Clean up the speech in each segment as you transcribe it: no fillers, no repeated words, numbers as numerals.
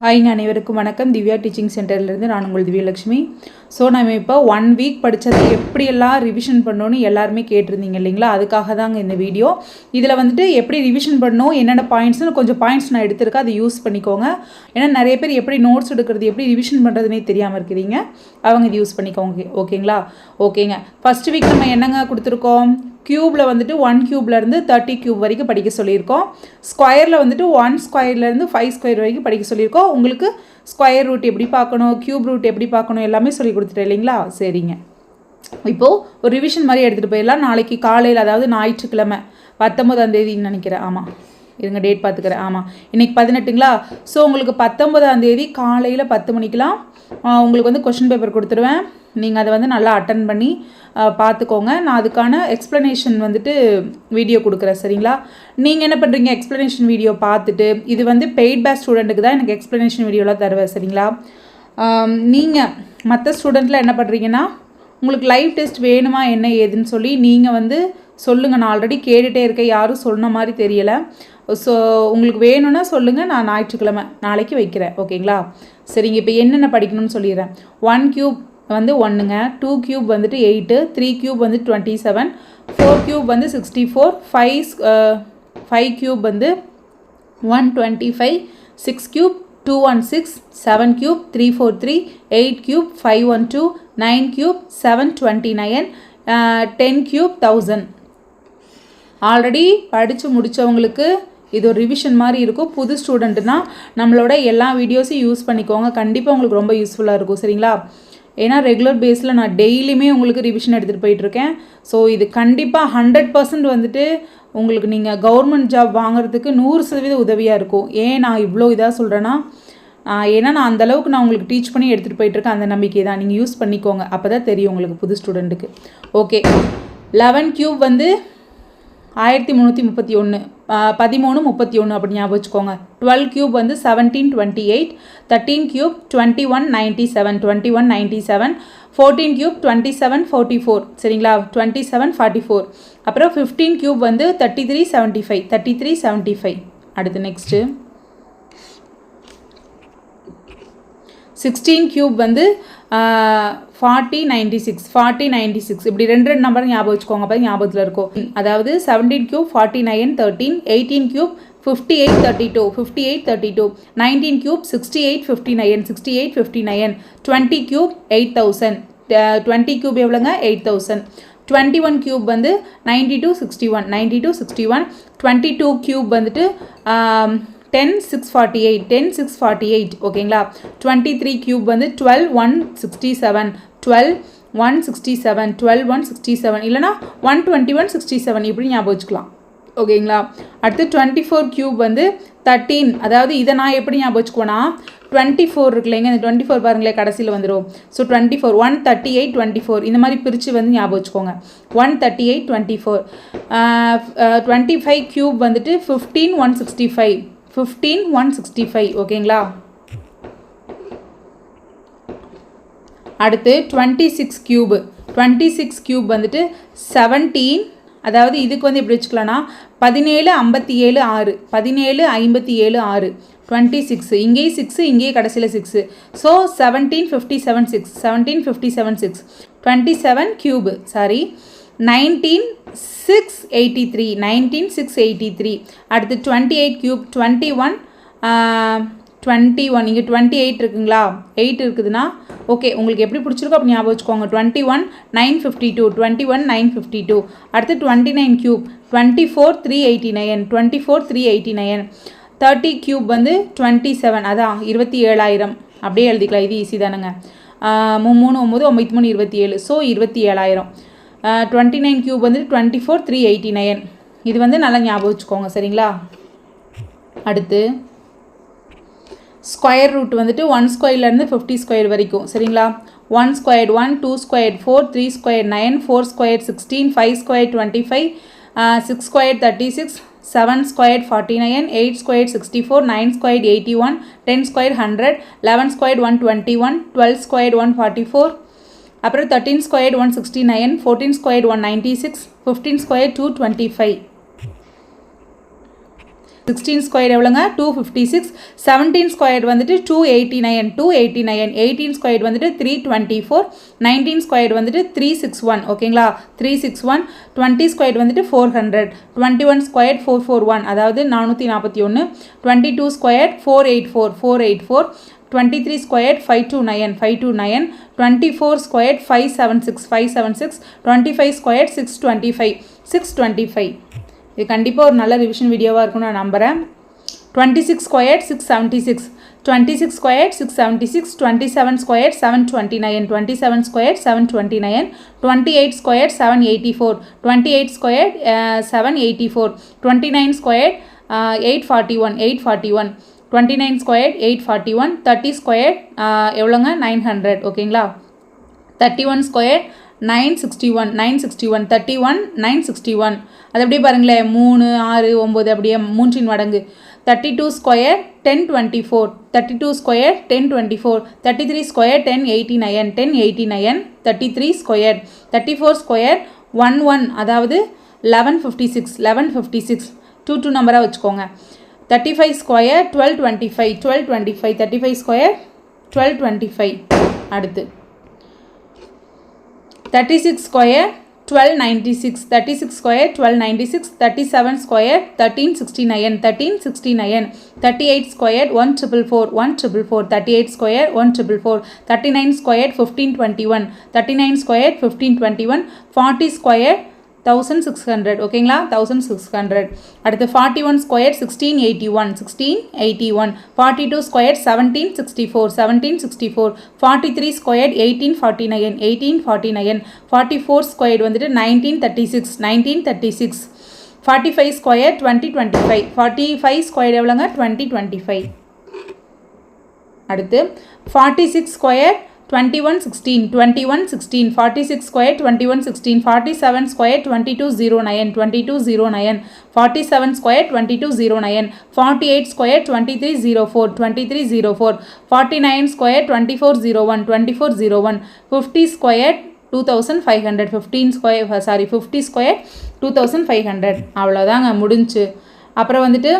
ஹாய்ங்க, அனைவருக்கும் வணக்கம். திவ்யா டீச்சிங் சென்டர்லேருந்து நான் உங்கள் திவ்யலக்ஷ்மி. ஸோ நம்ம இப்போ 1 வீக் படித்தது எப்படியெல்லாம் ரிவிஷன் பண்ணணும்னு எல்லாருமே கேட்டிருந்தீங்க இல்லைங்களா? அதுக்காக தாங்க இந்த வீடியோ. இதில் வந்துட்டு எப்படி ரிவிஷன் பண்ணணும், என்னென்ன பாயிண்ட்ஸ்னு கொஞ்சம் பாயிண்ட்ஸ் நான் எடுத்திருக்கேன், அதை யூஸ் பண்ணிக்கோங்க. ஏன்னா நிறைய பேர் எப்படி நோட்ஸ் எடுக்கிறது, எப்படி ரிவிஷன் பண்ணுறதுனே தெரியாமல் இருக்கிறீங்க. அவங்க இது யூஸ் பண்ணிக்கோங்க. ஓகேங்களா? ஓகேங்க. ஃபஸ்ட் வீக் நம்ம என்னங்க கொடுத்துருக்கோம்? க்யூப்பில் வந்துட்டு 1 க்யூப்லேருந்து 30 க்யூப் வரைக்கும் படிக்க சொல்லியிருக்கோம். ஸ்கொயரில் வந்துட்டு 1 ஸ்கொயர்லேருந்து 5 ஸ்கொயர் வரைக்கும் படிக்க சொல்லியிருக்கோம். உங்களுக்கு ஸ்கொயர் ரூட் எப்படி பார்க்கணும், க்யூப் ரூட் எப்படி பார்க்கணும் எல்லாமே சொல்லி கொடுத்துட்டேன் இல்லைங்களா? சரிங்க. இப்போது ஒரு ரிவிஷன் மாதிரி எடுத்துகிட்டு போயிடலாம். நாளைக்கு காலையில், அதாவது ஞாயிற்றுக்கிழமை 19ஆம் தேதின்னு நினைக்கிறேன். ஆமாம், இருங்க டேட் பார்த்துக்கிறேன். ஆமாம், இன்றைக்கி 18ங்களா? ஸோ உங்களுக்கு 19ஆம் தேதி காலையில் 10 மணிக்கெலாம் உங்களுக்கு வந்து கொஷின் பேப்பர் கொடுத்துருவேன். நீங்கள் அதை வந்து நல்லா அட்டன் பண்ணி பார்த்துக்கோங்க. நான் அதுக்கான எக்ஸ்ப்ளனேஷன் வந்துட்டு வீடியோ கொடுக்குறேன். சரிங்களா? நீங்கள் என்ன பண்ணுறீங்க, எக்ஸ்ப்ளனேஷன் வீடியோ பார்த்துட்டு, இது வந்து பெய்ட் பேட்ச் ஸ்டூடெண்ட்டுக்கு தான் எனக்கு எக்ஸ்ப்ளனேஷன் வீடியோலாம் தருவேன். சரிங்களா? நீங்கள் மற்ற ஸ்டூடெண்ட்டில் என்ன பண்ணுறீங்கன்னா, உங்களுக்கு லைவ் டெஸ்ட் வேணுமா என்ன ஏதுன்னு சொல்லி நீங்கள் வந்து சொல்லுங்கள். நான் ஆல்ரெடி கேட்டுகிட்டே இருக்கேன், யாரும் சொன்ன மாதிரி தெரியலை. ஸோ உங்களுக்கு வேணும்னா சொல்லுங்கள், நான் ஞாயிற்றுக்கிழமை நாளைக்கு வைக்கிறேன். ஓகேங்களா? சரிங்க. இப்போ என்னென்ன படிக்கணும்னு சொல்லிடுறேன். 1 க்யூப் வந்து 1ங்க, 2 க்யூப் வந்துட்டு 8, 3 க்யூப் வந்து 27, 4 க்யூப் வந்து 64, 5 க்யூப் வந்து 125, 6 cube 216, 7 cube 343, 8 cube 512, 9 cube 729, 10 cube 1000. Already படித்து முடித்தவங்களுக்கு இது ஒரு ரிவிஷன் மாதிரி இருக்கும். புது ஸ்டூடெண்ட்னா நம்மளோட எல்லா வீடியோஸையும் யூஸ் பண்ணிக்கோங்க. கண்டிப்பாக உங்களுக்கு ரொம்ப யூஸ்ஃபுல்லாக இருக்கும். சரிங்களா? ஏன்னா ரெகுலர் பேஸில் நான் டெய்லியுமே உங்களுக்கு ரிவிஷன் எடுத்துகிட்டு போயிட்டுருக்கேன். ஸோ இது கண்டிப்பாக 100% வந்துட்டு உங்களுக்கு நீங்கள் கவர்மெண்ட் ஜாப் வாங்குறதுக்கு 100% உதவியாக இருக்கும். ஏன் நான் இவ்வளோ இதாக சொல்கிறேன்னா, ஏன்னா நான் அந்தளவுக்கு நான் உங்களுக்கு டீச் பண்ணி எடுத்துகிட்டு போயிட்டுருக்கேன். அந்த நம்பிக்கை தான். நீங்கள் யூஸ் பண்ணிக்கோங்க. அப்போ தான் தெரியும் உங்களுக்கு புது ஸ்டூடெண்ட்டுக்கு. ஓகே. 11 க்யூப் வந்து 1331, 1331 அப்படி ஞாபகம் வச்சுக்கோங்க. 12 க்யூப் வந்து 1728, 13 க்யூப் 2197, 2197, 14 க்யூப் 2744. சரிங்களா? 2744. அப்புறம் 15 க்யூப் வந்து 3375, 3375. அடுத்து நெக்ஸ்ட்டு 16 க்யூப் வந்து 4096, 4096. இப்படி ரெண்டு நம்பர் ஞாபகம் வச்சுக்கோங்க, அப்போ ஞாபகத்தில் இருக்கும். அதாவது 17 cube 49 13, 18 cube 58 32, 58 32, 19 cube 68 59, 68 59, 20 cube 8000, 20 cube எவ்வளோங்க? 8000. 21 க்யூப் வந்து 92 61, 92 61. 22 க்யூப் வந்துட்டு 10648, 10648. ஓகேங்களா? 23 க்யூப் வந்து 12167, 12167, 12167 இல்லைனா 12167 இப்படி ஞாபகம் வச்சுக்கலாம். ஓகேங்களா? அடுத்து 24 க்யூப் வந்து 13. அதாவது இதை நான் எப்படி ஞாபகம் வச்சுக்குவேன்னா, 24 இருக்குல்லைங்க, இந்த 24 பாருங்களேன் கடைசியில் வந்துடும். ஸோ 24, 138 24 இந்த மாதிரி பிரித்து வந்து ஞாபகம் வச்சுக்கோங்க. 138 24. 25 க்யூப் வந்துட்டு 15 165, 15 165. ஓகேங்களா? அடுத்து 26 க்யூப், 26 க்யூப் வந்துட்டு 17. அதாவது இதுக்கு வந்து எப்படி வச்சுக்கலாம்னா 17 57 6, 17 57 6, 26. இங்கேயும் 6, இங்கேயும் கடைசியில் 6. ஸோ 1757 6, 1757 6. 27 cube, sorry 19683, 19683. அடுத்து 28 க்யூப் 21 21. இங்கே 28 இருக்குங்களா? 8 இருக்குதுன்னா ஓகே, உங்களுக்கு எப்படி பிடிச்சிருக்கோ அப்படி ஞாபகம் வச்சுக்கோங்க. 21 952, 21 952. அடுத்து 29 க்யூப் 24 389, 24 389. 30 க்யூப் வந்து 27, அதான் 27000. அப்படியே எழுதிக்கலாம், இது ஈஸி தானுங்க. 3 9 93 27, ஸோ 27000. 29 க்யூப் வந்து 24 389. இது வந்து நல்லா ஞாபகம் வச்சுக்கோங்க. சரிங்களா? அடுத்து ஸ்கொயர் ரூட் வந்துட்டு 1 ஸ்கொயர்லேருந்து 50 ஸ்கொயர் வரைக்கும். சரிங்களா? 1 square 1, 2 square 4, 3 square 9, 4 square 16, 5 square 25, 6 square 36, 7 square 49, 8 square 64, 9 square 81, 10 square 100, 11 square 121, 12 square 144, அப்புறம் 13 ஸ்கொயர் 169, 14 ஸ்கொயர் 196, 15 ஸ்கொயர் 225. 16 ஸ்கொயர் எவ்வளோங்க 256. 17 ஸ்கொயர் வந்துட்டு 289. 18 ஸ்கொயர் வந்துட்டு 324. 19 ஸ்கொயர் வந்துட்டு 361. ஓகேங்களா 361. 20 ஸ்கொயர் வந்துட்டு 400. 21 ஸ்கொயர் 441, அதாவது 441. 22 ஸ்கொயர் 484. 23 ஸ்கொயர் 529. 24 ஸ்கொயர் 576. 25 ஸ்கொயர் 625. இது கண்டிப்பாக ஒரு நல்ல ரிவிஷன் வீடியோவாக இருக்கும்னு நான் நம்புகிறேன். 26 square 676. 26 square 676. 27 square 729. 27 square 729. 28 square 784. 28 square 784. 29 square 841. 29 square 841. 30 square எவ்வளோங்க 900. ஓகேங்களா 31 ஸ்கொயர் 961. 31 961. அது அப்படியே பாருங்களேன் 3 6 9 அப்படியே 3 மடங்கு. 32 square 1024. 32 square 1024. 33 square 1089. 33 square. 34 square 11, அதாவது 1156. 2 நம்பராக வச்சுக்கோங்க. 35 ஸ்கொயர் 1225. 35 ஸ்கொயர் 1225. அடுத்து 36 square 1296. 36 square 1296. 37 square 1369. 38 square 1444. 38 square 1444. 39 square 1521. 39 square 1521. 40 square 1600. ஓகேங்களா 1600. அடுத்து 41 ஸ்கொயர் 1681. 42 ஸ்கொயர் 1764. 43 ஸ்கொயர் 1849. 44 ஸ்கொயர் வந்துட்டு 1936. 45 ஸ்கொயர் 2025. 45 ஸ்கொயர் எவ்வளோங்க 2025. அடுத்து 46 square 2116. 46 square 2116. 47 square 2209. 47 square 2209. 48 square 2304. 49 square 2401. 50 square 2500. 50 square 2500. அவ்வளோதாங்க முடிஞ்சு. அப்புறம் வந்துட்டு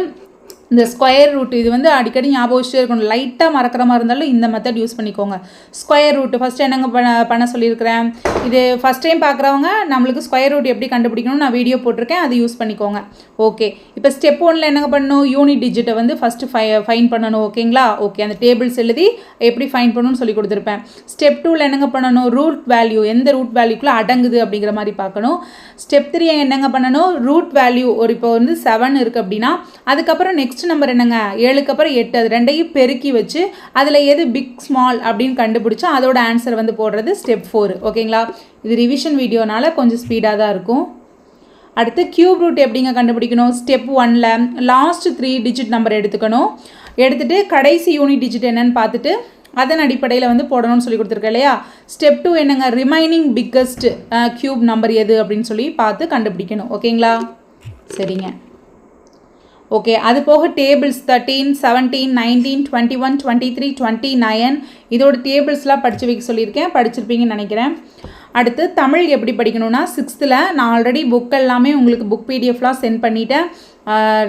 இந்த ஸ்கொயர் ரூட் இது வந்து அடிக்கடி ஞாபகம் வச்சுட்டே இருக்கணும். லைட்டாக மறக்கிற மாதிரி இருந்தாலும் இந்த மெத்தட் யூஸ் பண்ணிக்கோங்க. ஸ்கொயர் ரூட் ஃபஸ்ட்டு என்னங்க பண்ண சொல்லியிருக்கிறேன். இது ஃபஸ்ட் டைம் பார்க்குறவங்க நம்மளுக்கு ஸ்கொயர் ரூட் எப்படி கண்டுபிடிக்கணும்னு நான் வீடியோ போட்டிருக்கேன், அது யூஸ் பண்ணிக்கோங்க. ஓகே, இப்போ ஸ்டெப் 1ல் என்னங்க பண்ணணும், யூனிட் டிஜிட்டை வந்து ஃபஸ்ட்டு ஃபைன் பண்ணணும். ஓகேங்களா ஓகே, அந்த டேபிள்ஸ் எழுதி எப்படி ஃபைன் பண்ணணும்னு சொல்லி கொடுத்துருப்பேன். ஸ்டெப் 2ல் என்னங்க பண்ணணும், ரூட் வேல்யூ எந்த ரூட் வேல்யூக்குள்ளே அடங்குது அப்படிங்கிற மாதிரி பார்க்கணும். ஸ்டெப் 3 என்னங்க பண்ணணும், ரூட் வேல்யூ ஒரு இப்போ வந்து 7 இருக்குது அப்படின்னா அதுக்கப்புறம் நெக்ஸ்ட் நம்பர் என்னங்க 7க்கு அப்புறம் 8, அது ரெண்டையும் பெருக்கி வச்சு அதில் எது பிக் ஸ்மால் அப்படின்னு கண்டுபிடிச்சா அதோட ஆன்சர் வந்து போடுறது ஸ்டெப் 4. ஓகேங்களா, இது ரிவிஷன் வீடியோனால கொஞ்சம் ஸ்பீடாக தான் இருக்கும். அடுத்து கியூப் ரூட் எப்படிங்க கண்டுபிடிக்கணும், ஸ்டெப் 1ல் லாஸ்ட் 3 டிஜிட் நம்பர் எடுத்துக்கணும். எடுத்துகிட்டு கடைசி யூனிட் டிஜிட் என்னன்னு பார்த்துட்டு அதன் அடிப்படையில் வந்து போடணும்னு சொல்லி கொடுத்துருக்கேன் இல்லையா. ஸ்டெப் 2 என்னங்க, ரிமைனிங் பிக்கஸ்ட் கியூப் நம்பர் எது அப்படின்னு சொல்லி பார்த்து கண்டுபிடிக்கணும். ஓகேங்களா சரிங்க. ஓகே, அது போக டேபிள்ஸ் 13, 17, 19, 21, 23, 29 இதோட டேபிள்ஸ்லாம் படித்து வைக்க சொல்லியிருக்கேன், படிச்சிருப்பீங்கன்னு நினைக்கிறேன். அடுத்து தமிழ் எப்படி படிக்கணும்னா 6th நான் ஆல்ரெடி புக் எல்லாமே உங்களுக்கு புக் பிடிஎஃப்லாம் சென்ட் பண்ணிவிட்டேன்,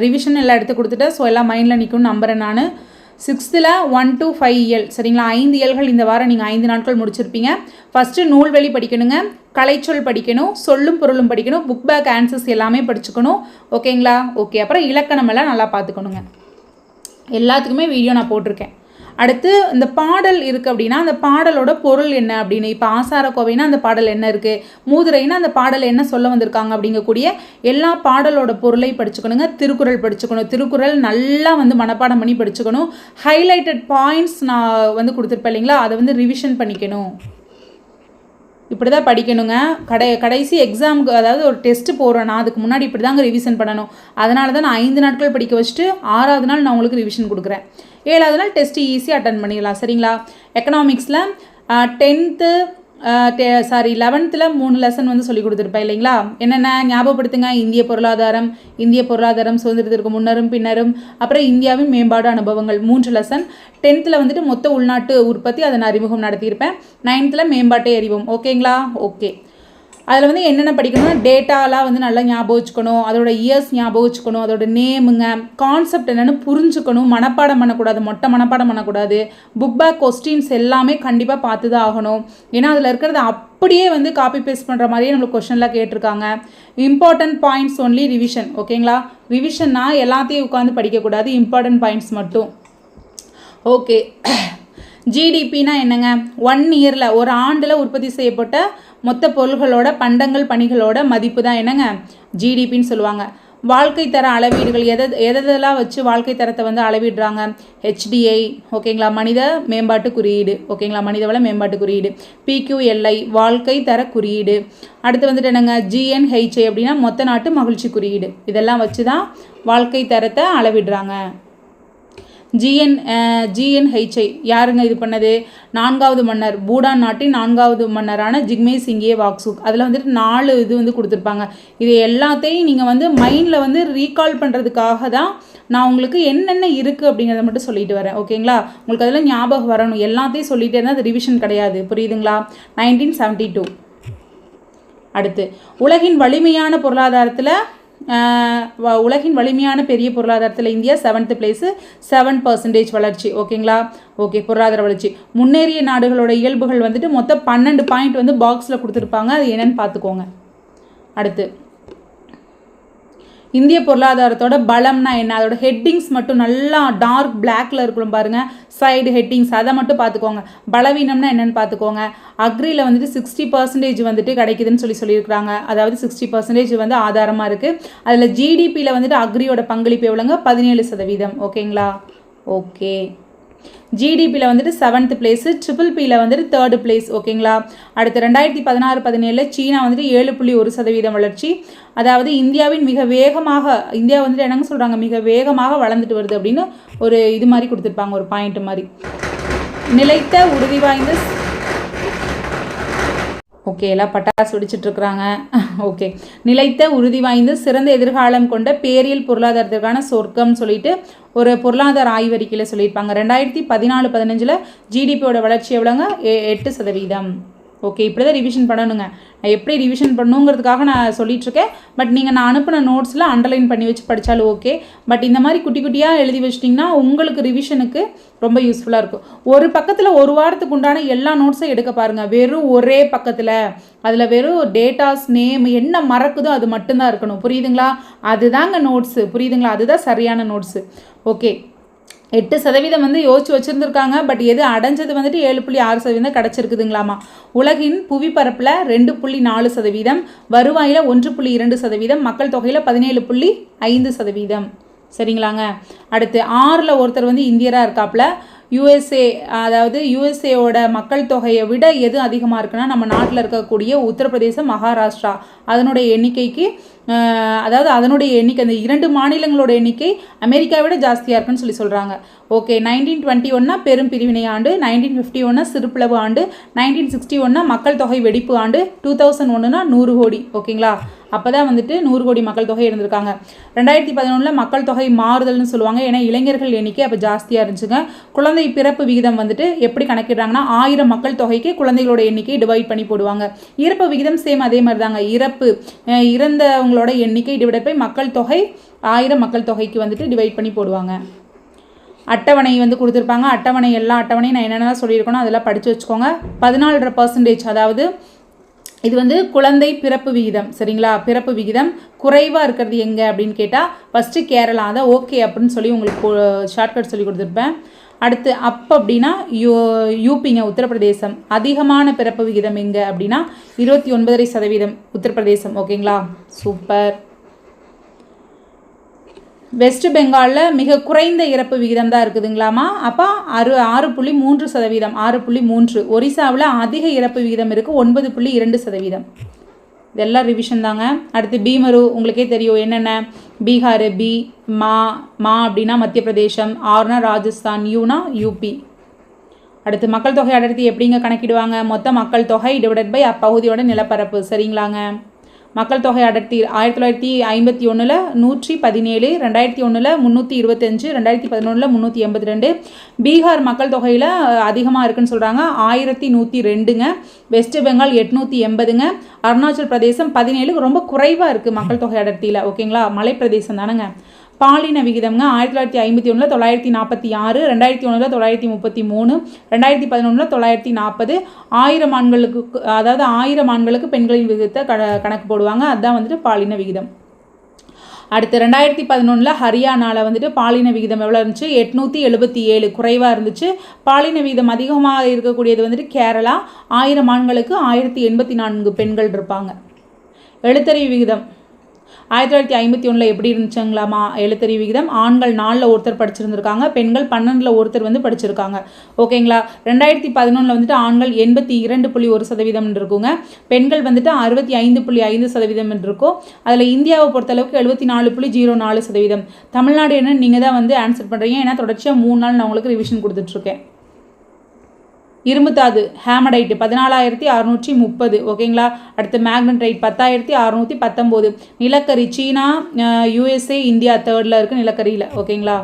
ரிவிஷன் எல்லாம் எடுத்து கொடுத்துட்டேன். ஸோ எல்லாம் மைண்டில் நிற்கும்னு நம்புகிறேன் நான். 6th 1 to 5 இயல் சரிங்களா, 5 இயல்கள் இந்த வாரம் நீங்கள் 5 நாட்கள் முடிச்சிருப்பீங்க. ஃபஸ்ட்டு நூல்வெளி படிக்கணுங்க, கலைச்சொல் படிக்கணும், சொல்லும் பொருளும் படிக்கணும், புக் பேக் ஆன்சர்ஸ் எல்லாமே படிச்சுக்கணும். ஓகேங்களா ஓகே, அப்புறம் இலக்கணம் எல்லாம் நல்லா பார்த்துக்கணுங்க. எல்லாத்துக்குமே வீடியோ நான் போட்டிருக்கேன். அடுத்து இந்த பாடல் இருக்குது அப்படின்னா அந்த பாடலோட பொருள் என்ன அப்படின்னு, இப்போ ஆசாரக்கோவைனா அந்த பாடல் என்ன இருக்குது, மூதுரைனா அந்த பாடல் என்ன சொல்ல வந்திருக்காங்க அப்படிங்கக்கூடிய எல்லா பாடலோட பொருளை படிச்சுக்கணுங்க. திருக்குறள் படிச்சுக்கணும், திருக்குறள் நல்லா வந்து மனப்பாடம் பண்ணி படிச்சுக்கணும். ஹைலைட்டட் பாயிண்ட்ஸ் நான் வந்து கொடுத்துருப்பேன் இல்லைங்களா, அதை வந்து ரிவிஷன் பண்ணிக்கணும். இப்படி தான் படிக்கணுங்க. கடைசி எக்ஸாமுக்கு அதாவது ஒரு டெஸ்ட்டு போடுறேன்னா அதுக்கு முன்னாடி இப்படி தாங்க ரிவிஷன் பண்ணணும். அதனால தான் நான் 5 நாட்கள் படிக்க வச்சுட்டு 6வது நாள் நான் உங்களுக்கு ரிவிஷன் கொடுக்குறேன். 7வது நாள் டெஸ்ட்டு ஈஸியாக அட்டன் பண்ணிடலாம் சரிங்களா. எக்கனாமிக்ஸில் 11th 3 லெசன் வந்து சொல்லி கொடுத்துருப்பேன் இல்லைங்களா. என்னென்ன ஞாபகப்படுத்துங்க, இந்திய பொருளாதாரம் சுதந்திரத்திற்கு முன்னரும் பின்னரும், அப்புறம் இந்தியாவின் மேம்பாடு அனுபவங்கள் 3 லெசன். 10th வந்துட்டு மொத்த உள்நாட்டு உற்பத்தி, அதன் அறிமுகம் நடத்தியிருப்பேன். 9th மேம்பாட்டை அறிவோம். ஓகேங்களா ஓகே. அதில் வந்து என்னென்ன படிக்கணும்னா டேட்டாலாம் வந்து நல்லா ஞாபகம் வச்சுக்கணும், அதோட இயர்ஸ் ஞாபகம் வச்சுக்கணும், அதோட நேமுங்க, கான்செப்ட் என்னென்னு புரிஞ்சுக்கணும், மனப்பாடம் பண்ணக்கூடாது, மொட்டை மனப்பாடம் பண்ணக்கூடாது, புக் பேக் கொஸ்டின்ஸ் எல்லாமே கண்டிப்பாக பார்த்து தான் ஆகணும். ஏன்னா அதில் இருக்கிறது அப்படியே வந்து காப்பி பேஸ்ட் பண்ணுற மாதிரியே நம்மளுக்கு கொஸ்டின்லாம் கேட்டிருக்காங்க. Important points only revision. ஓகேங்களா, ரிவிஷன்னா எல்லாத்தையும் உட்காந்து படிக்கக்கூடாது, இம்பார்ட்டன்ட் பாயிண்ட்ஸ் மட்டும். ஓகே, ஜிடிபினா என்னங்க? 1 இயரில், ஒரு ஆண்டில் உற்பத்தி செய்யப்பட்ட மொத்த பொருள்களோட பண்டங்கள் பணிகளோட மதிப்பு தான் என்னங்க ஜிடிபின்னு சொல்லுவாங்க. வாழ்க்கை தர அளவீடுகள் எதெல்லாம் வச்சு வாழ்க்கை தரத்தை வந்து அளவிடுறாங்க? HDI, ஓகேங்களா, மனித மேம்பாட்டு குறியீடு, ஓகேங்களா, மனிதவள மேம்பாட்டு குறியீடு. PQLI, வாழ்க்கை தர குறியீடு. அடுத்து வந்துட்டு என்னங்க? GNHI அப்படின்னா மொத்த நாட்டு மகிழ்ச்சி குறியீடு. இதெல்லாம் வச்சு தான் வாழ்க்கை தரத்தை அளவிடுறாங்க. GNHI யாருங்க இது பண்ணது? 4வது மன்னர், பூடான் நாட்டின் 4வது மன்னரான ஜிக்மே சிங்கே வாக்சுக். அதில் வந்துட்டு 4 இது வந்து கொடுத்துருப்பாங்க. இது எல்லாத்தையும் நீங்கள் வந்து மைண்டில் வந்து ரீகால் பண்ணுறதுக்காக தான் நான் உங்களுக்கு என்னென்ன இருக்குது அப்படிங்கிறத மட்டும் சொல்லிட்டு வரேன். ஓகேங்களா, உங்களுக்கு அதில் ஞாபகம் வரணும். எல்லாத்தையும் சொல்லிகிட்டே இருந்தால் அது ரிவிஷன் கிடையாது. புரியுதுங்களா? 1972. அடுத்து உலகின் வலிமையான பொருளாதாரத்தில் உலகின் வலிமையான பெரிய பொருளாதாரத்தில் இந்தியா 7th பிளேஸு, 7% வளர்ச்சி. ஓகேங்களா, ஓகே, பொருளாதார வளர்ச்சி. முன்னேறிய நாடுகளோட இயல்புகள் வந்துட்டு மொத்தம் 12 பாயிண்ட் வந்து பாக்ஸில் கொடுத்துருப்பாங்க. அது என்னென்னு பார்த்துக்கோங்க. அடுத்து இந்திய பொருளாதாரத்தோட பலம்னா என்ன? அதோட ஹெட்டிங்ஸ் மட்டும் நல்லா டார்க் பிளாக்ல இருக்கணும் பாருங்கள், சைடு ஹெட்டிங்ஸ், அதை மட்டும் பார்த்துக்கோங்க. பலவீனம்னா என்னென்னு பார்த்துக்கோங்க. அக்ரியில் வந்துட்டு 60% வந்துட்டு கிடைக்குதுன்னு சொல்லியிருக்கிறாங்க. அதாவது 60% வந்து ஆதாரமாக இருக்குது. அதில் ஜிடிபியில் வந்துட்டு அக்ரியோட பங்களிப்பு எவ்வளோங்க? 17%. ஓகேங்களா, ஓகே. ஜிடிபியில் வந்துட்டு 7th பிளேஸு, PPPயில் வந்துட்டு 3rd பிளேஸ். ஓகேங்களா. அடுத்து 2016-17 சீனா வந்துட்டு 7.1% வளர்ச்சி. அதாவது இந்தியா வந்துட்டு என்னங்க சொல்கிறாங்க, மிக வேகமாக வளர்ந்துட்டு வருது அப்படின்னு ஒரு இது மாதிரி கொடுத்துருப்பாங்க, ஒரு பாயிண்ட் மாதிரி. நிலைத்த உறுதி வாய்ந்த, ஓகே, எல்லாம் பட்டாசு வெடிச்சிட்ருக்குறாங்க. ஓகே, நிலைத்த உறுதி வாய்ந்த சிறந்த எதிர்காலம் கொண்ட பேரியல் பொருளாதாரத்திற்கான சொர்க்கம்னு சொல்லிட்டு ஒரு பொருளாதார ஆய்வறிக்கையில் சொல்லியிருப்பாங்க. 2014-15 ஜிடிபியோட வளர்ச்சி எவ்வளோங்க? 8%. ஓகே, இப்படி தான் ரிவிஷன் பண்ணணுங்க. நான் எப்படி ரிவிஷன் பண்ணுங்கிறதுக்காக நான் சொல்லிகிட்ருக்கேன். பட் நீங்கள் நான் அனுப்பின நோட்ஸில் அண்டர்லைன் பண்ணி வச்சு படித்தாலும் ஓகே. பட் இந்த மாதிரி குட்டி குட்டியாக எழுதி வச்சிட்டிங்கன்னா உங்களுக்கு ரிவிஷனுக்கு ரொம்ப யூஸ்ஃபுல்லாக இருக்கும். ஒரு பக்கத்தில் ஒரு வாரத்துக்கு உண்டான எல்லா நோட்ஸும் எடுக்க பாருங்கள். வெறும் ஒரே பக்கத்தில் அதில் வெறும் டேட்டாஸ், நேம் என்ன மறக்குதோ அது மட்டும்தான் இருக்கணும். புரியுதுங்களா? அதுதாங்க நோட்ஸு. புரியுதுங்களா? அதுதான் சரியான நோட்ஸு. ஓகே, 8% வந்து யோசிச்சு வச்சுருந்துருக்காங்க. பட் எது அடைஞ்சது வந்துட்டு 7.6% கிடச்சிருக்குதுங்களாமா. உலகின் புவிப்பரப்பில் 2.4%, வருவாயில் 1.2%, மக்கள் தொகையில் 17.5%. சரிங்களாங்க. அடுத்து 6ல் ஒருத்தர் வந்து இந்தியராக இருக்காப்புல. USA, அதாவது USAவோட மக்கள் தொகையை விட எது அதிகமாக இருக்குன்னா நம்ம நாட்டில் இருக்கக்கூடிய உத்தரப்பிரதேசம், மகாராஷ்டிரா, அதனுடைய எண்ணிக்கைக்கு, அதாவது அதனுடைய எண்ணிக்கை, அந்த 2 மாநிலங்களோட எண்ணிக்கை அமெரிக்காவை விட ஜாஸ்தியாக இருக்குன்னு சொல்கிறாங்க. ஓகே, 1921 பெரும் பிரிவினை ஆண்டு, 1951 சிறுபிளவு ஆண்டு, 1961 மக்கள் தொகை வெடிப்பு ஆண்டு, 2001 100 கோடி. ஓகேங்களா, அப்போ தான் வந்துட்டு 100 கோடி மக்கள் தொகை இருந்திருக்காங்க. 2011 மக்கள் தொகை மாறுதல்னு சொல்லுவாங்க. ஏன்னா இளைஞர்கள் எண்ணிக்கை அப்போ ஜாஸ்தியாக இருந்துச்சுங்க. குழந்தை பிறப்பு விகிதம் வந்துட்டு எப்படி கணக்கிடுறாங்கன்னா 1000 மக்கள் தொகைக்கு குழந்தைகளோட எண்ணிக்கை டிவைட் பண்ணி போடுவாங்க. இறப்பு விகிதம் சேம் அதே மாதிரி தாங்க. இறந்தவங்களோட எண்ணிக்கை டிவைட் பை மக்கள் தொகை 1000 மக்கள் தொகைக்கு வந்துட்டு டிவைட் பண்ணி போடுவாங்க. அட்டவணை வந்து கொடுத்துருப்பாங்க. எல்லா அட்டவணையும் நான் என்னென்ன சொல்லியிருக்கணும் அதெல்லாம் படித்து வச்சுக்கோங்க. 14.5%, அதாவது இது வந்து குழந்தை பிறப்பு விகிதம். சரிங்களா, பிறப்பு விகிதம் குறைவாக இருக்கிறது எங்கே அப்படின்னு கேட்டால் ஃபஸ்ட்டு கேரளா. அதான் ஓகே அப்படின்னு சொல்லி உங்களுக்கு ஷார்ட்கட் சொல்லி கொடுத்துருப்பேன். அடுத்து அப்படின்னா யூபிங்க, உத்தரப்பிரதேசம். அதிகமான பிறப்பு விகிதம் எங்கே அப்படின்னா 29.5% உத்தரப்பிரதேசம். ஓகேங்களா, சூப்பர். வெஸ்ட் பெங்காலில் மிக குறைந்த இறப்பு விகிதம் தான் இருக்குதுங்களாமா. அப்போ 6.3%, 6.3. ஒரிசாவில் அதிக இறப்பு விகிதம் இருக்குது, 9.2%. இதெல்லாம் ரிவிஷன் தாங்க. அடுத்து பீமரு உங்களுக்கே தெரியும் என்னென்ன. பீகார், மா அப்படின்னா மத்திய பிரதேசம், ஆர்னா ராஜஸ்தான், யூனா யூபி. அடுத்து மக்கள் தொகை அடர்த்தி எப்படிங்க கணக்கிடுவாங்க? மொத்த மக்கள் தொகை டிவைடட் பை அப்பகுதியோட நிலப்பரப்பு. சரிங்களாங்க, மக்கள் தொகை அடர்த்தி 1951 117, 2001 325, 2011 382. பீகார் மக்கள் தொகையில் அதிகமாக இருக்குன்னு சொல்கிறாங்க, 1102ங்க. வெஸ்ட் பெங்கால் 880ங்க. அருணாச்சல் பிரதேசம் 17, ரொம்ப குறைவாக இருக்குது மக்கள் தொகை அடர்த்தியில். ஓகேங்களா, மலைப்பிரதேசம் தானேங்க. பாலின விகிதம்ங்க 1951 946, 2001 933, 2011 940. 1000 ஆண்களுக்கு, அதாவது 1000 ஆண்களுக்கு பெண்களின் விகிதத்தை கணக்கு போடுவாங்க. அதுதான் வந்துட்டு பாலின விகிதம். அடுத்து 2011 ஹரியானாவில் வந்துட்டு பாலின விகிதம் எவ்வளோ இருந்துச்சு? 877, குறைவாக இருந்துச்சு. பாலின விகிதம் அதிகமாக இருக்கக்கூடியது வந்துட்டு கேரளா. 1000 ஆண்களுக்கு 1084 பெண்கள் இருப்பாங்க. எழுத்தறிவு விகிதம் 1951 எப்படி இருந்துச்சுங்களாமா? எழுத்தறிவு விகிதம் ஆண்கள் 4ல் ஒருத்தர் படிச்சிருந்துருக்காங்க, பெண்கள் 12ல் ஒருத்தர் வந்து படிச்சிருக்காங்க. ஓகேங்களா. 2011 வந்துட்டு ஆண்கள் 82.1% இருக்குங்க, பெண்கள் வந்துட்டு 65.5% இருக்கும். அதில் இந்தியாவை பொறுத்தளவுக்கு 74.04%. தமிழ்நாடு என்னன்னு நீங்கள் தான் வந்து ஆன்சர் பண்ணுறீங்க, ஏன்னா தொடர்ச்சியாக 3 நாள் நான் உங்களுக்கு ரிவிஷன் கொடுத்துட்ருக்கேன். இரும்புத்தாது ஹேமடைட்டு 14,630. ஓகேங்களா. அடுத்து மேக்னடைட் 10,619. நிலக்கரி சீனா, USA, இந்தியா 3rd இருக்குது நிலக்கரியில். ஓகேங்களா.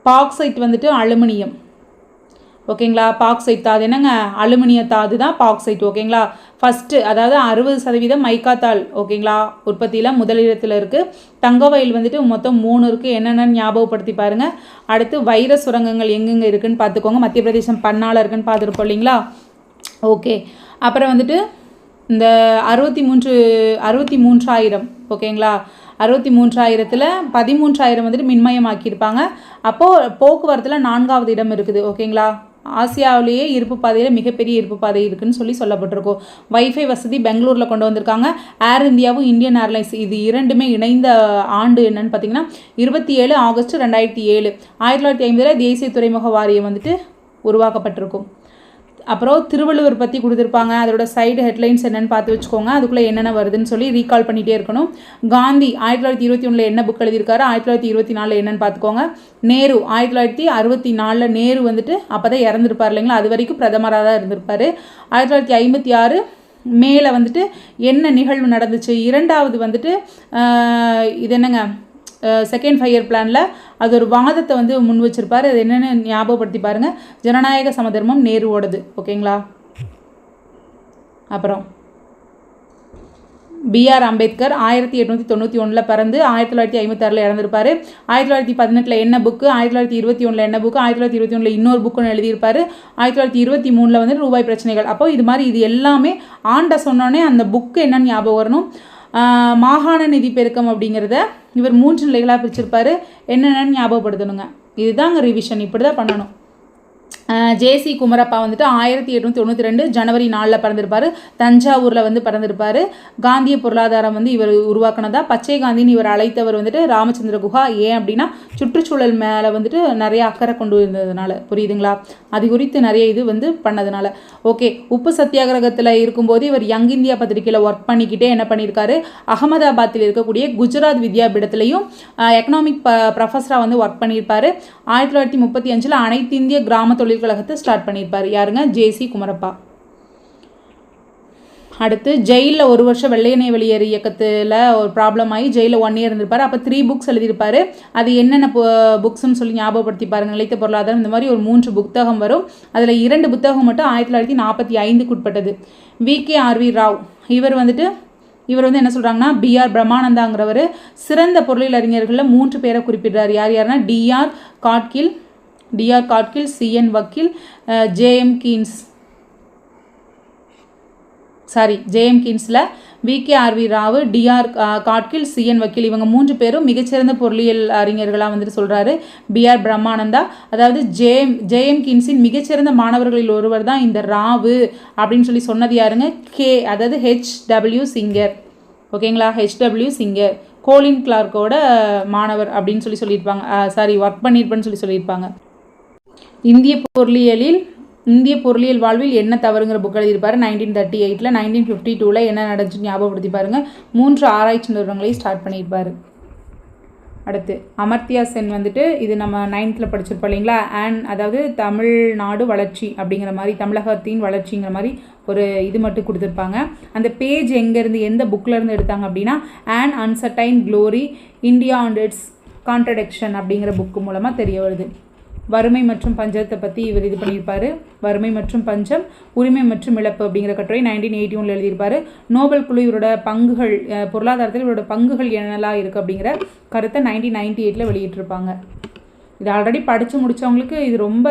பாக்சைட் வந்துட்டு அலுமினியம். ஓகேங்களா. பாக்சைட் தாது என்னங்க? அலுமினிய தாது தான் பாக்சைட். ஓகேங்களா. ஃபஸ்ட்டு, அதாவது 60% மைக்காத்தாள் ஓகேங்களா உற்பத்தியில் முதலிடத்தில் இருக்குது. தங்க வயல் வந்துட்டு மொத்தம் 3 இருக்குது. என்னென்னு ஞாபகப்படுத்தி பாருங்கள். அடுத்து வைர சுரங்கங்கள் எங்கெங்கே இருக்குதுன்னு பார்த்துக்கோங்க. மத்திய பிரதேசம் பன்னால இருக்குன்னு பார்த்துருப்போம் இல்லைங்களா. ஓகே. அப்புறம் வந்துட்டு இந்த 63,000 ஓகேங்களா. 63,000ல் 13,000 வந்துட்டு மின்மயமாக்கியிருப்பாங்க. அப்போது போக்குவரத்தில் 4வது இடம் இருக்குது. ஓகேங்களா. ஆசியாவிலேயே இருப்பு பாதையில் மிகப்பெரிய இருப்பு பாதை இருக்குதுன்னு சொல்லப்பட்டிருக்கோம். வைஃபை வசதி பெங்களூரில் கொண்டு வந்திருக்காங்க. ஏர் இந்தியாவும் இந்தியன் ஏர்லைன்ஸ் இது இரண்டுமே இணைந்த ஆண்டு என்னன்னு பார்த்தீங்கன்னா 27 ஆகஸ்ட் 2007. 1950 தேசிய துறைமுக வாரியம் வந்துட்டு உருவாக்கப்பட்டிருக்கும். அப்புறம் திருவள்ளுவர் பற்றி கொடுத்துருப்பாங்க, அதோட சைடு ஹெட்லைன்ஸ் என்னென்னு பார்த்து வச்சுக்கோங்க. அதுக்குள்ளே என்னென்ன வருதுன்னு சொல்லி ரீகால் பண்ணிகிட்டே இருக்கணும். காந்தி 1921 என்ன புக் எழுதியிருக்காரு, 1924 என்னென்னு பார்த்துக்கோங்க. நேரு 1964 நேரு வந்துட்டு அப்போ தான் இறந்துருப்பார் இல்லைங்களா, அது வரைக்கும் பிரதமராக தான் இருந்திருப்பார். 1956 மேலே வந்துட்டு என்ன நிகழ்வு நடந்துச்சு, 2வது வந்துட்டு இது என்னங்க செகண்ட் 5 இயர் பிளானில் அது ஒரு வாதத்தை வந்து முன் வச்சிருப்பார். அது என்னென்னு ஞாபகப்படுத்தி பாருங்கள். ஜனநாயக சமதர்மம் நேருவோடது. ஓகேங்களா. அப்புறம் பிஆர் அம்பேத்கர் 1891 பிறந்து 1956 இறந்திருப்பார். 1918 என்ன புக்கு, 1921 என்ன புக்கு, 1921 இன்னொரு புக்குன்னு எழுதியிருப்பார். 1923 வந்து ரூபாய் பிரச்சனைகள். அப்போ இது மாதிரி இது எல்லாமே ஆண்ட சொன்னோன்னே அந்த புக்கு என்னன்னு ஞாபகம் வரணும். மாகாண நிதி பெருக்கம் அப்படிங்கிறத இவர் 3 நிலைகளாக பிரிச்சிருப்பார். என்னென்னு ஞாபகப்படுத்தணுங்க. இதுதாங்க ரிவிஷன், இப்படி தான் பண்ணணும். ஜேசி குமரப்பா வந்துட்டு 1892 ஜனவரி 4 பிறந்திருப்பார். தஞ்சாவூரில் வந்து பிறந்திருப்பார். காந்திய பொருளாதாரம் வந்து இவர் உருவாக்கினதா. பச்சை காந்தின்னு இவர் அழைத்தவர் வந்துட்டு ராமச்சந்திர குஹா. ஏன் அப்படின்னா சுற்றுச்சூழல் மேலே வந்துட்டு நிறைய அக்கறை கொண்டு வந்ததுனால. புரியுதுங்களா. அது குறித்து நிறைய இது வந்து பண்ணதுனால. ஓகே. உப்பு சத்தியாகிரகத்தில் இருக்கும்போது இவர் யங் இந்தியா பத்திரிகையில் ஒர்க் பண்ணிக்கிட்டே என்ன பண்ணியிருக்காரு, அகமதாபாத்தில் இருக்கக்கூடிய குஜராத் வித்யாபீடத்துலையும் எக்கனாமிக் ப்ரொஃபஸராக வந்து ஒர்க் பண்ணியிருப்பார். 1935 அனைத்து இந்திய கிராம தொழிற்கழகத்தை ஸ்டார்ட் பண்ணியிருப்பார். யாருங்க? ஜேசி குமரப்பா. அடுத்து ஜெயிலில் 1 வருஷம் வெள்ளையனே வெளியேறு இயக்கத்தில் ஒரு ப்ராப்ளம் ஆகி ஜெயிலில் 1 இயர் இருந்திருப்பார். அப்போ 3 புக்ஸ் எழுதியிருப்பார். அது என்னென்ன புக்ஸ்ன்னு சொல்லி ஞாபகப்படுத்தி பாருங்கள். நிலைத்த பொருளாதாரம் இந்த மாதிரி ஒரு 3 புத்தகம் வரும். அதில் 2 புத்தகம் மட்டும் 1945 உட்பட்டது. VKRV ராவ் இவர் வந்து என்ன சொல்கிறாங்கன்னா, BR பிரம்மானந்தாங்கிறவர் சிறந்த பொருளியல் அறிஞர்களில் 3 பேரை குறிப்பிடுறார். யாருன்னா DR காட்கில், CN வக்கீல், JM கீன்ஸில் VKRV Rao, DR Gadgil, CN வக்கீல் இவங்க 3 பேரும் மிகச்சிறந்த பொருளியல் அறிஞர்களாக வந்துட்டு சொல்கிறாரு. BR பிரம்மானந்தா, அதாவது JM கீன்ஸின் மிகச்சிறந்த மாணவர்களில் ஒருவர் தான் இந்த ராவு அப்படின்னு சொல்லி சொன்னது யாருங்க? அதாவது HW சிங்கர். ஓகேங்களா. HW சிங்கர் கோலின் கிளார்க்கோட மாணவர் அப்படின்னு சொல்லியிருப்பாங்க. ஒர்க் பண்ணியிருப்பேன்னு சொல்லியிருப்பாங்க. இந்திய பொருளியல் வாழ்வில் என்ன தவறுங்கிற புக் எழுதியிருப்பார் 1938. 1952 என்ன நடந்துச்சுன்னு ஞாபகப்படுத்தி பாருங்கள். 3 ஆராய்ச்சி நிறுவனங்களையும் ஸ்டார்ட் பண்ணியிருப்பார். அடுத்து அமர்த்தியா சென் வந்துட்டு இது நம்ம 9th படிச்சிருப்போம் இல்லைங்களா. அதாவது தமிழ்நாடு வளர்ச்சி அப்படிங்கிற மாதிரி, தமிழகத்தின் வளர்ச்சிங்கிற மாதிரி ஒரு இது மட்டும் கொடுத்துருப்பாங்க. அந்த பேஜ் எங்கேருந்து எந்த புக்கிலேருந்து எடுத்தாங்க அப்படின்னா and uncertain glory India and it's contradiction அப்படிங்கிற புக்கு மூலமாக தெரிய வருது. வறுமை மற்றும் பஞ்சத்தை பற்றி இவர் இது பண்ணியிருப்பார். வறுமை மற்றும் பஞ்சம், உரிமை மற்றும் இழப்பு அப்படிங்கிற கட்டுரை 1981 எழுதியிருப்பார். நோபல் குழு இவரோட பங்குகள், பொருளாதாரத்தில் இவரோட பங்குகள் என்னெல்லாம் இருக்குது அப்படிங்கிற கருத்தை 1998 வெளியிட்டிருப்பாங்க. இது ஆல்ரெடி படித்து முடித்தவங்களுக்கு இது ரொம்ப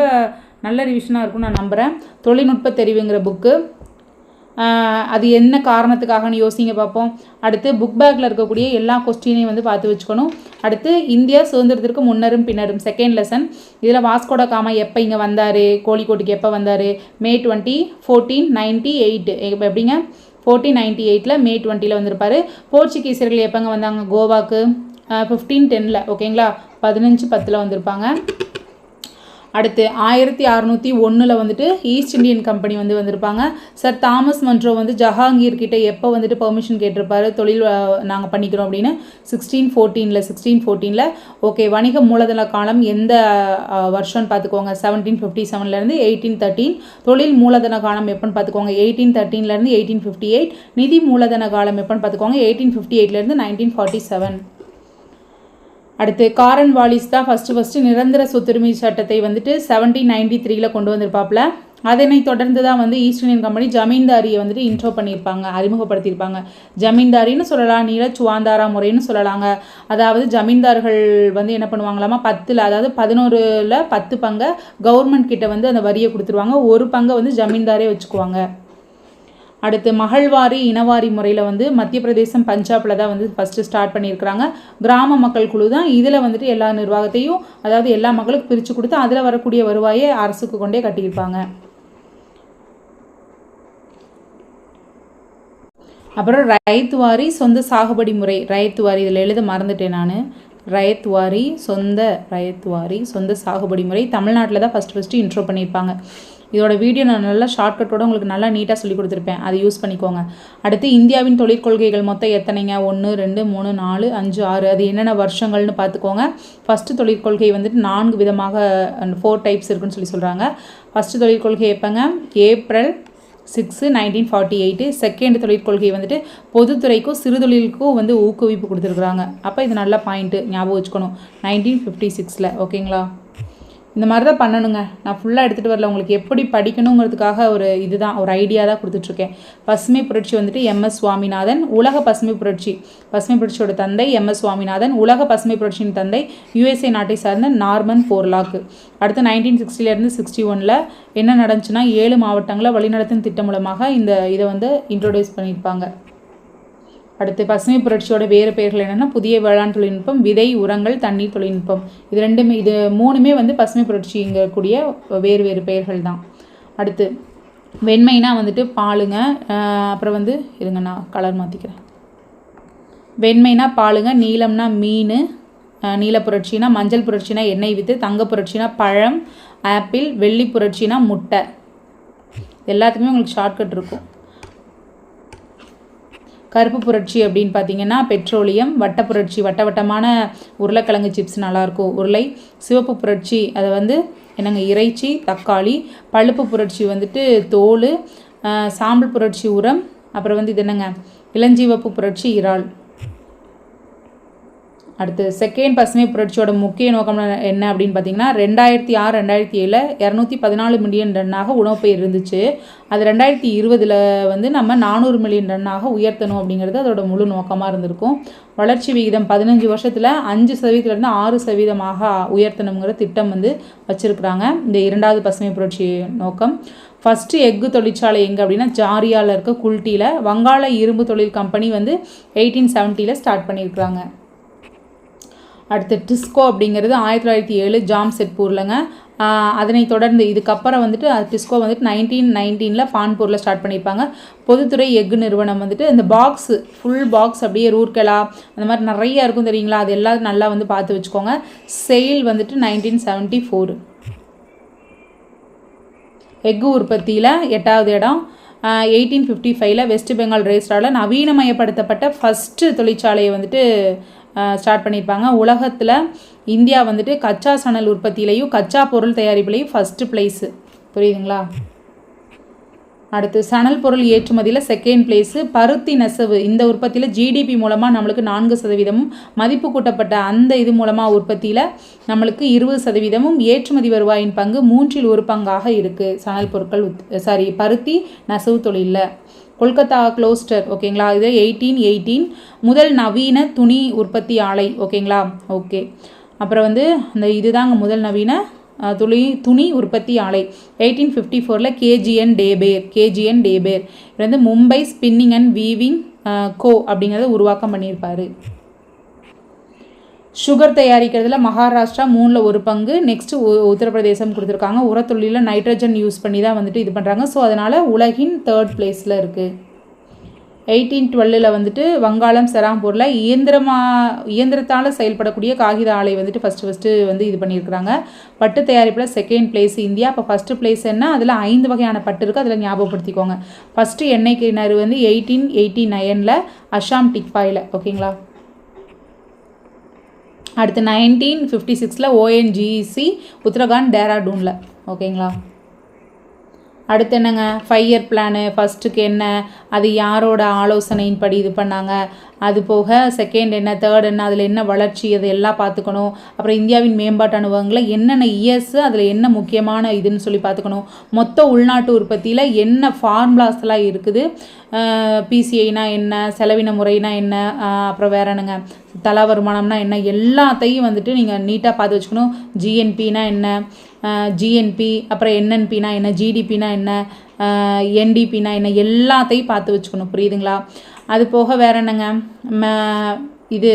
நல்ல ரிவிஷனாக இருக்கும்னு நான் நம்புகிறேன். தொழில்நுட்ப தெரிவுங்கிற புக்கு, அது என்ன காரணத்துக்காகன்னு யோசிங்க பார்ப்போம். அடுத்து புக் பேக்கில் இருக்கக்கூடிய எல்லா கொஸ்டினையும் வந்து பார்த்து வச்சுக்கணும். அடுத்து இந்தியா சுதந்திரத்திற்கு முன்னரும் பின்னரும் செகண்ட் லெசன். இதில் வாஸ்கோட காமா எப்போ இங்கே வந்தார், கோழிக்கோட்டுக்கு எப்போ வந்தார், May 20, 1498. எப்படிங்க 1498 May 20 வந்திருப்பார். போர்ச்சுகீசியர்கள் எப்போங்க வந்தாங்க கோவாக்கு 1510. ஓகேங்களா, 1510 வந்திருப்பாங்க. அடுத்து 1601 வந்துட்டு ஈஸ்ட் இந்தியன் கம்பெனி வந்து வந்திருப்பாங்க. சார் தாமஸ் மன்ரோ வந்து ஜஹாங்கீர் கிட்ட எப்போ வந்துட்டு பெர்மிஷன் கேட்டிருப்பாரு தொழில் நாங்கள் பண்ணிக்கிறோம் அப்படின்னு 1614. ஓகே, வணிக மூலதன காலம் எந்த வருஷம்னு பார்த்துக்கோங்க 1757 1813. தொழில் மூலதன காலம் எப்போன்னு பார்த்துக்கோங்க 1813 1858. நிதி மூலதன காலம் எப்போன்னு பார்த்துக்கோங்க 1858 1947. அடுத்து காரன் வாலிஸ் தான் ஃபஸ்ட்டு நிரந்தர சொத்துரிமை சட்டத்தை வந்துட்டு 1793 கொண்டு வந்திருப்பாப்புல. அதனை தொடர்ந்து தான் வந்து ஈஸ்ட் இந்தியன் கம்பெனி ஜமீன்தாரியை வந்துட்டு இன்ட்ரோ பண்ணியிருப்பாங்க, அறிமுகப்படுத்தியிருப்பாங்க. ஜமீன்தாரின்னு சொல்லலாம், நீலச்சுவாந்தாரா முறைன்னு சொல்லலாங்க. அதாவது ஜமீன்தார்கள் வந்து என்ன பண்ணுவாங்களாமா 10 அதாவது 11 10 பங்கை கவர்மெண்ட் கிட்ட வந்து அந்த வரியை கொடுத்துருவாங்க, ஒரு பங்கை வந்து ஜமீன்தாரே வச்சுக்குவாங்க. அடுத்து மகள்வாரி இனவாரி முறையில் வந்து மத்திய பிரதேசம் பஞ்சாபில் தான் வந்து ஃபஸ்ட்டு ஸ்டார்ட் பண்ணியிருக்கிறாங்க. கிராம மக்கள் குழு தான் இதில் வந்துட்டு எல்லா நிர்வாகத்தையும், அதாவது எல்லா மக்களுக்கும் பிரித்து கொடுத்து அதில் வரக்கூடிய வருவாயை அரசுக்கு கொண்டே கட்டியிருப்பாங்க. அப்புறம் ரயத்வாரி சொந்த சாகுபடி முறை. ரயத்வாரி இதில் எழுத மறந்துட்டேன் நான். ரயத்வாரி சொந்த சாகுபடி முறை தமிழ்நாட்டில் தான் ஃபஸ்ட்டு இன்ட்ரோ பண்ணியிருப்பாங்க. இதோட வீடியோ நான் நல்லா ஷார்ட்கட்டோடு உங்களுக்கு நல்லா நீட்டாக சொல்லி கொடுத்துருப்பேன், அதை யூஸ் பண்ணிக்கோங்க. அடுத்து இந்தியாவின் தொழிற்கொள்கைகள் மொத்தம் எத்தனைங்க 1 2 3 4 5 6. அது என்னென்ன வருஷங்கள்னு பார்த்துக்கோங்க. ஃபஸ்ட்டு தொழிற்கொள்கை வந்துட்டு 4 விதமாக 4 டைப்ஸ் இருக்குன்னு சொல்கிறாங்க. ஃபஸ்ட்டு தொழிற்கொள்கை எப்போங்க April 6, 1948. செகண்ட் தொழிற்கொள்கை வந்துட்டு பொதுத்துறைக்கும் சிறு தொழிலுக்கும் வந்து ஊக்குவிப்பு கொடுத்துருக்குறாங்க. அப்போ இது நல்ல பாயிண்ட்டு ஞாபகம் வச்சுக்கணும் 1956. ஓகேங்களா, இந்த மாதிரி தான் பண்ணணுங்க. நான் ஃபுல்லாக எடுத்துகிட்டு வரல, உங்களுக்கு எப்படி படிக்கணுங்கிறதுக்காக ஒரு இதுதான் ஒரு ஐடியா தான் கொடுத்துட்ருக்கேன். பசுமை புரட்சி வந்துட்டு MS சுவாமிநாதன். உலக பசுமை புரட்சியோட தந்தை MS சுவாமிநாதன். உலக பசுமை புரட்சியின் தந்தை USA நாட்டை சார்ந்த நார்மன் போர்லாக். அடுத்து 1960 61 என்ன நடந்துச்சுன்னா 7 மாவட்டங்களை வழிநடத்தும் திட்டம் மூலமாக இதை வந்து இன்ட்ரோடியூஸ் பண்ணியிருப்பாங்க. அடுத்து பசுமை புரட்சியோட வேறு பெயர்கள் என்னென்னா புதிய வேளாண் தொழில்நுட்பம், விதை, உரங்கள், தண்ணீர் தொழில்நுட்பம். இது மூணுமே வந்து பசுமை புரட்சிங்கக்கூடிய வேறு பெயர்கள் தான். அடுத்து வெண்மைனா வந்துட்டு பாலுங்க. அப்புறம் வந்து இருங்க நான் கலர் மாற்றிக்கிறேன். வெண்மைனா பாலுங்க, நீலம்னா மீன், நீல புரட்சினா மஞ்சள் புரட்சினா எண்ணெய் வித்து, தங்க புரட்சினா பழம், ஆப்பிள், வெள்ளி புரட்சினா முட்டை. எல்லாத்துக்குமே உங்களுக்கு ஷார்ட்கட் இருக்கும். கருப்பு புரட்சி அப்படின்னு பார்த்தீங்கன்னா பெட்ரோலியம். வட்ட புரட்சி வட்டமான உருளைக்கிழங்கு சிப்ஸ் நல்லாயிருக்கும் உருளை. சிவப்பு புரட்சி அதை வந்து என்னங்க இறைச்சி, தக்காளி. பழுப்பு புரட்சி வந்துட்டு தோல். சாம்பல் புரட்சி உரம். அப்புறம் வந்து இது என்னங்க இளஞ்சிவப்பு புரட்சி இறால். அடுத்து செகண்ட் பசுமை புரட்சியோட முக்கிய நோக்கம் என்ன அப்படின்னு பார்த்தீங்கன்னா 2006 2007 214 மில்லியன் டன்னாக உணவுப்பயிர் இருந்துச்சு. அது 2020 வந்து நம்ம 400 மில்லியன் டன்னாக உயர்த்தணும் அப்படிங்கிறது அதோட முழு நோக்கமாக இருந்திருக்கும். வளர்ச்சி விகிதம் 15 வருஷத்தில் 5% 6% உயர்த்தணுங்கிற திட்டம் வந்து வச்சுருக்குறாங்க. இந்த இரண்டாவது பசுமை புரட்சி நோக்கம். ஃபஸ்ட்டு எஃகு தொழிற்சாலை எங்கே அப்படின்னா ஜாரியாவில் இருக்க குல்ட்டியில். வங்காள இரும்பு தொழில் கம்பெனி வந்து 1870 ஸ்டார்ட் பண்ணியிருக்கிறாங்க. அடுத்து டிஸ்கோ அப்படிங்கிறது 1907 ஜாம்செட்பூர்லங்க. அதனை தொடர்ந்து இதுக்கப்புறம் வந்துட்டு டிஸ்கோ வந்துட்டு 1919 பான்பூரில் ஸ்டார்ட் பண்ணியிருப்பாங்க. பொதுத்துறை எஃகு நிறுவனம் வந்துட்டு இந்த பாக்ஸு ஃபுல் பாக்ஸ் அப்படியே ரூர்கெலா அந்த மாதிரி நிறையா இருக்கும் தெரியுங்களா, அது எல்லாம் நல்லா வந்து பார்த்து வச்சுக்கோங்க. செயில் வந்துட்டு 1974. எஃகு உற்பத்தியில் 8வது இடம். 1855 வெஸ்ட் பெங்கால் ரேஸ்டாரில் நவீனமயப்படுத்தப்பட்ட ஃபஸ்ட்டு தொழிற்சாலையை வந்துட்டு ஸ்டார்ட் பண்ணியிருப்பாங்க. உலகத்தில் இந்தியா வந்துட்டு கச்சா சணல் உற்பத்தியிலையும் கச்சா பொருள் தயாரிப்புலையும் ஃபஸ்ட்டு ப்ளேஸு. புரியுதுங்களா? அடுத்து சணல் பொருள் ஏற்றுமதியில் செகண்ட் பிளேஸு. பருத்தி நெசவு இந்த உற்பத்தியில் ஜிடிபி மூலமாக நம்மளுக்கு 4%, மதிப்பு கூட்டப்பட்ட அந்த இது மூலமாக உற்பத்தியில் நம்மளுக்கு 20%, ஏற்றுமதி வருவாயின் பங்கு 1/3 இருக்குது சணல் பொருட்கள் பருத்தி நெசவு தொழிலில். கொல்கத்தா க்ளோஸ்டர் ஓகேங்களா, இது 1818 முதல் நவீன துணி உற்பத்தி ஆலை. ஓகேங்களா? ஓகே. அப்புறம் வந்து அந்த இதுதாங்க முதல் நவீன துணி உற்பத்தி ஆலை. 1854 கேஜிஎன் டேபேர் இது வந்து மும்பை ஸ்பின்னிங் அண்ட் வீவிங் கோ அப்படிங்கிறத உருவாக்கம் பண்ணியிருப்பார். சுகர் தயாரிக்கிறதுல மகாராஷ்டிரா 3/1. நெக்ஸ்ட்டு உத்தரப்பிரதேசம் கொடுத்துருக்காங்க. உரத்தொழிலில் நைட்ரஜன் யூஸ் பண்ணி தான் வந்துட்டு இது பண்ணுறாங்க. ஸோ அதனால் உலகின் 3rd பிளேஸில் இருக்குது. 1812 வந்துட்டு வங்காளம் செராம்பூரில் இயந்திரத்தால் செயல்படக்கூடிய காகித ஆலை வந்துட்டு ஃபஸ்ட்டு வந்து இது பண்ணியிருக்கிறாங்க. பட்டு தயாரிப்பில் செகண்ட் பிளேஸ் இந்தியா. இப்போ ஃபஸ்ட்டு பிளேஸ் என்ன, அதில் 5 வகையான பட்டு இருக்குது, அதில் ஞாபகப்படுத்திக்கோங்க. ஃபஸ்ட்டு எண்ணெய் கிணறு வந்து 1889 அஸ்ஸாம் டிக்பாயில். ஓகேங்களா? அடுத்து 1956 ONGC உத்தரகாண்ட் டேராடூனில். ஓகேங்களா? அடுத்து என்னங்க, 5 இயர் பிளானு. ஃபஸ்ட்டுக்கு என்ன, அது யாரோட ஆலோசனையின்படி இது பண்ணாங்க, அது போக செகண்ட் என்ன, தேர்ட் என்ன, அதில் என்ன வளர்ச்சி, அது எல்லாம் பார்த்துக்கணும். அப்புறம் இந்தியாவின் மேம்பாட்டு அனுபவங்களில் என்னென்ன இயர்ஸு, அதில் என்ன முக்கியமான இதுன்னு சொல்லி பார்த்துக்கணும். மொத்த உள்நாட்டு உற்பத்தியில் என்ன ஃபார்முலாஸ்லாம் இருக்குது, பிசிஐனா என்ன, செலவின முறைனா என்ன, அப்புறம் வேறு என்னங்க தலா வருமானம்னா என்ன, எல்லாத்தையும் வந்துட்டு நீங்கள் நீட்டாக பார்த்து வச்சுக்கணும். ஜிஎன்பினா என்ன, ஜிஎன்பி, அப்புறம் என்என்பினா என்ன, ஜிடிபினா என்ன, என்டிபினா என்ன, எல்லாத்தையும் பார்த்து வச்சுக்கணும். புரியுதுங்களா? அது போக வேறு என்னங்க, இது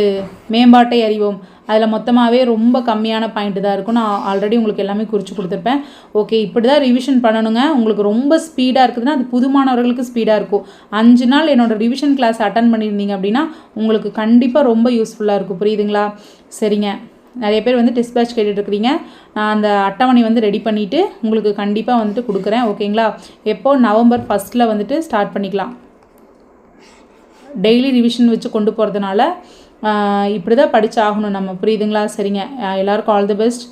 மேம்பாட்டை அறிவோம், அதில் மொத்தமாகவே ரொம்ப கம்மியான பாயிண்ட் தான் இருக்கும். நான் ஆல்ரெடி உங்களுக்கு எல்லாமே குறித்து கொடுத்துருப்பேன். ஓகே, இப்படி தான் ரிவிஷன் பண்ணணுங்க. உங்களுக்கு ரொம்ப ஸ்பீடாக இருக்குதுன்னா அது புதுமானவர்களுக்கு ஸ்பீடாக இருக்கும். 5 நாள் என்னோடய ரிவிஷன் கிளாஸ் அட்டன் பண்ணியிருந்தீங்க அப்படின்னா உங்களுக்கு கண்டிப்பாக ரொம்ப யூஸ்ஃபுல்லாக இருக்கும். புரியுதுங்களா? சரிங்க. நிறைய பேர் வந்து டெஸ்ட் பேட்ச் கேட்டுட்ருக்கிறீங்க. நான் அந்த அட்டவணை வந்து ரெடி பண்ணிவிட்டு உங்களுக்கு கண்டிப்பாக வந்துட்டு கொடுக்குறேன். ஓகேங்களா? எப்போ நவம்பர் 1 வந்துட்டு ஸ்டார்ட் பண்ணிக்கலாம். டெய்லி ரிவிஷன் வச்சு கொண்டு போகிறதுனால இப்படி தான் படித்தாகணும் நம்ம. புரியுதுங்களா? சரிங்க. எல்லாருக்கும் ஆல் தி பெஸ்ட்.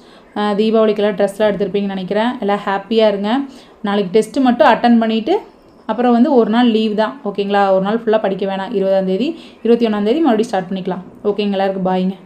தீபாவளிக்கெல்லாம் ட்ரெஸ்லாம் எடுத்துருப்பீங்கன்னு நினைக்கிறேன். எல்லாம் ஹாப்பியாக இருங்க. நாளைக்கு டெஸ்ட்டு மட்டும் அட்டன் பண்ணிவிட்டு அப்புறம் வந்து ஒரு நாள் லீவ் தான். ஓகேங்களா? ஒரு நாள் ஃபுல்லாக படிக்க வேணாம். 20ஆம் தேதி 21ஆம் தேதி மறுபடியும் ஸ்டார்ட் பண்ணிக்கலாம். ஓகேங்க, எல்லாருக்கும் பாய்ங்க.